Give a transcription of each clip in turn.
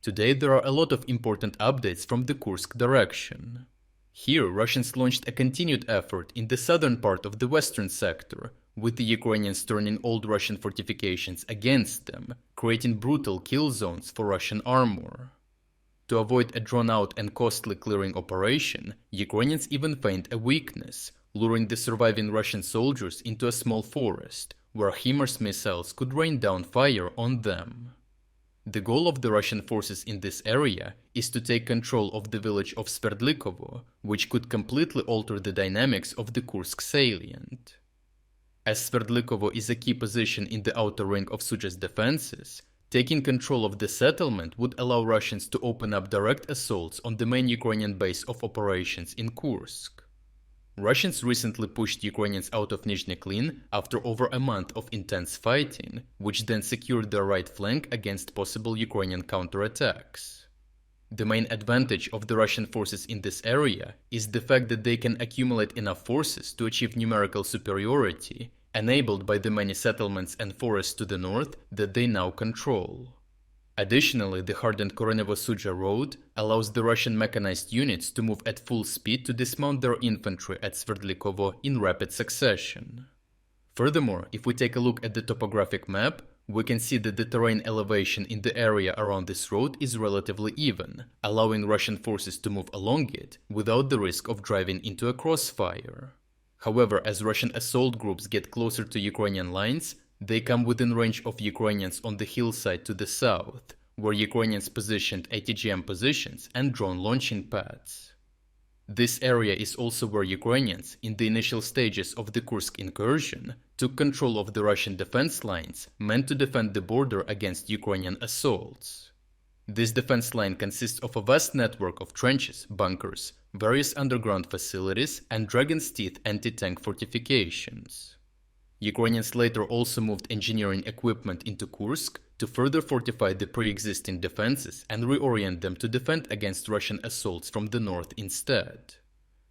Today there are a lot of important updates from the Kursk direction. Here, Russians launched a continued effort in the southern part of the western sector, with the Ukrainians turning old Russian fortifications against them, creating brutal kill zones for Russian armor. To avoid a drawn-out and costly clearing operation, Ukrainians even feigned a weakness, luring the surviving Russian soldiers into a small forest, where HIMARS missiles could rain down fire on them. The goal of the Russian forces in this area is to take control of the village of Sverdlikovo, which could completely alter the dynamics of the Kursk Salient. As Sverdlikovo is a key position in the outer ring of Sudzha's defenses, taking control of the settlement would allow Russians to open up direct assaults on the main Ukrainian base of operations in Kursk. Russians recently pushed Ukrainians out of Nizhny Klin after over a month of intense fighting, which then secured their right flank against possible Ukrainian counterattacks. The main advantage of the Russian forces in this area is the fact that they can accumulate enough forces to achieve numerical superiority, enabled by the many settlements and forests to the north that they now control. Additionally, the hardened Korenevo-Sudzha road allows the Russian mechanized units to move at full speed to dismount their infantry at Sverdlikovo in rapid succession. Furthermore, if we take a look at the topographic map, we can see that the terrain elevation in the area around this road is relatively even, allowing Russian forces to move along it without the risk of driving into a crossfire. However, as Russian assault groups get closer to Ukrainian lines, they come within range of Ukrainians on the hillside to the south, where Ukrainians positioned ATGM positions and drone launching pads. This area is also where Ukrainians, in the initial stages of the Kursk incursion, took control of the Russian defense lines meant to defend the border against Ukrainian assaults. This defense line consists of a vast network of trenches, bunkers, various underground facilities, and Dragon's Teeth anti-tank fortifications. Ukrainians later also moved engineering equipment into Kursk to further fortify the pre-existing defenses and reorient them to defend against Russian assaults from the north instead.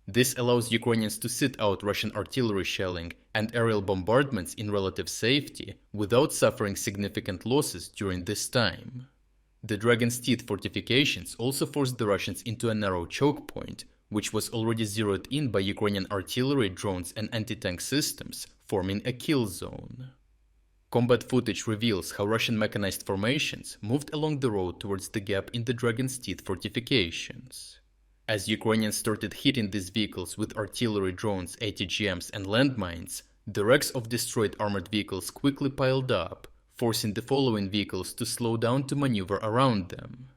This allows Ukrainians to sit out Russian artillery shelling and aerial bombardments in relative safety without suffering significant losses during this time. The Dragon's Teeth fortifications also forced the Russians into a narrow choke point, which was already zeroed in by Ukrainian artillery, drones and anti-tank systems, forming a kill zone. Combat footage reveals how Russian mechanized formations moved along the road towards the gap in the Dragon's Teeth fortifications. As Ukrainians started hitting these vehicles with artillery, drones, ATGMs and landmines, the wrecks of destroyed armored vehicles quickly piled up, forcing the following vehicles to slow down to maneuver around them.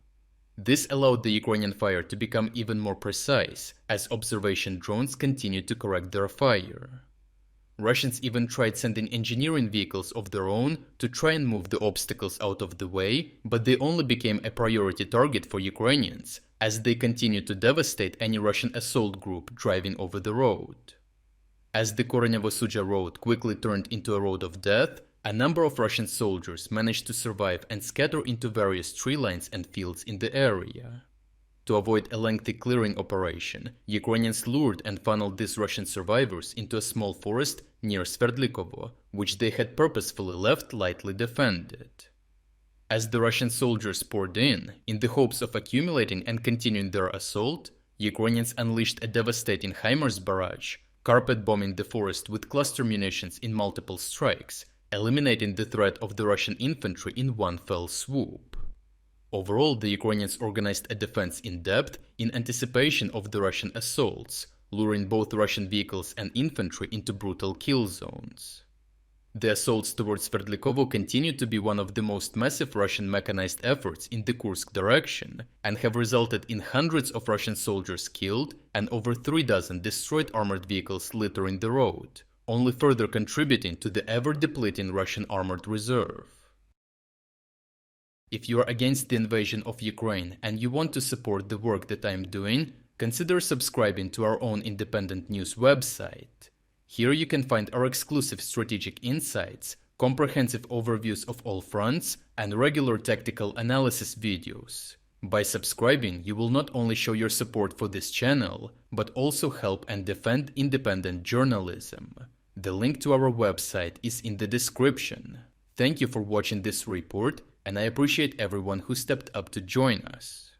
This allowed the Ukrainian fire to become even more precise, as observation drones continued to correct their fire. Russians even tried sending engineering vehicles of their own to try and move the obstacles out of the way, but they only became a priority target for Ukrainians, as they continued to devastate any Russian assault group driving over the road. As the Korenevo-Sudzha road quickly turned into a road of death, a number of Russian soldiers managed to survive and scatter into various tree lines and fields in the area. To avoid a lengthy clearing operation, Ukrainians lured and funneled these Russian survivors into a small forest near Sverdlikovo, which they had purposefully left lightly defended. As the Russian soldiers poured in the hopes of accumulating and continuing their assault, Ukrainians unleashed a devastating HIMARS barrage, carpet bombing the forest with cluster munitions in multiple strikes, eliminating the threat of the Russian infantry in one fell swoop. Overall, the Ukrainians organized a defense in depth in anticipation of the Russian assaults, luring both Russian vehicles and infantry into brutal kill zones. The assaults towards Sverdlikovo continue to be one of the most massive Russian mechanized efforts in the Kursk direction, and have resulted in hundreds of Russian soldiers killed and over 36 destroyed armored vehicles littering the road, only further contributing to the ever-depleting Russian armored reserve. If you are against the invasion of Ukraine and you want to support the work that I am doing, consider subscribing to our own independent news website. Here you can find our exclusive strategic insights, comprehensive overviews of all fronts, and regular tactical analysis videos. By subscribing, you will not only show your support for this channel, but also help and defend independent journalism. The link to our website is in the description. Thank you for watching this report, and I appreciate everyone who stepped up to join us.